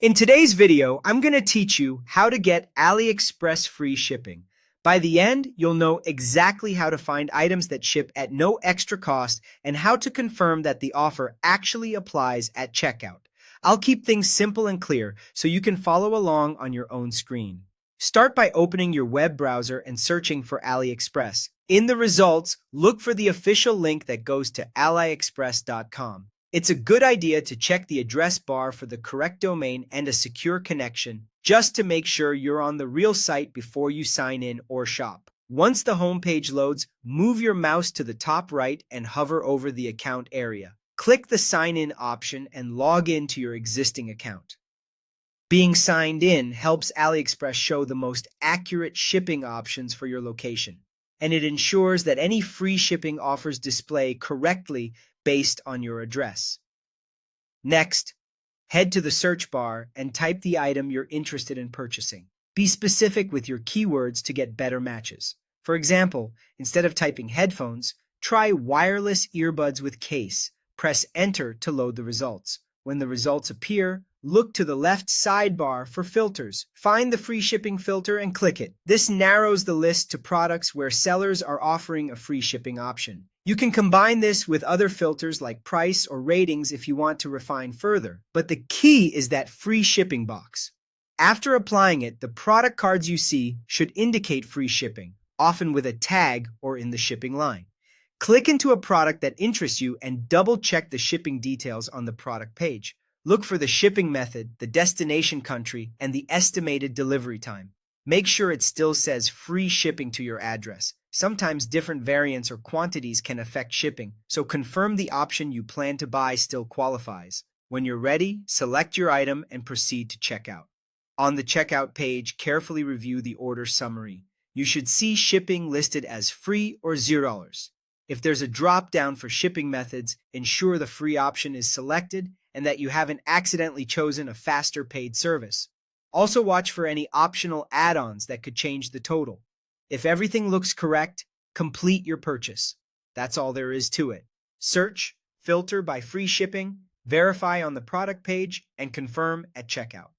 In today's video, I'm going to teach you how to get AliExpress free shipping. By the end, you'll know exactly how to find items that ship at no extra cost and how to confirm that the offer actually applies at checkout. I'll keep things simple and clear so you can follow along on your own screen. Start by opening your web browser and searching for AliExpress. In the results, look for the official link that goes to aliexpress.com. It's a good idea to check the address bar for the correct domain and a secure connection, just to make sure you're on the real site before you sign in or shop. Once the homepage loads, move your mouse to the top right and hover over the account area. Click the Sign In option and log in to your existing account. Being signed in helps AliExpress show the most accurate shipping options for your location, and it ensures that any free shipping offers display correctly based on your address. Next, head to the search bar and type the item you're interested in purchasing. Be specific with your keywords to get better matches. For example, instead of typing headphones, try wireless earbuds with case. Press Enter to load the results. When the results appear, look to the left sidebar for filters. Find the free shipping filter and click it. This narrows the list to products where sellers are offering a free shipping option. You can combine this with other filters like price or ratings if you want to refine further, but the key is that free shipping box. After applying it, the product cards you see should indicate free shipping, often with a tag or in the shipping line. Click into a product that interests you and double-check the shipping details on the product page. Look for the shipping method, the destination country, and the estimated delivery time. Make sure it still says free shipping to your address. Sometimes different variants or quantities can affect shipping, so confirm the option you plan to buy still qualifies. When you're ready, select your item and proceed to checkout. On the checkout page, carefully review the order summary. You should see shipping listed as free or $0. If there's a drop-down for shipping methods, ensure the free option is selected and that you haven't accidentally chosen a faster paid service. Also watch for any optional add-ons that could change the total. If everything looks correct, complete your purchase. That's all there is to it. Search, filter by free shipping, verify on the product page, and confirm at checkout.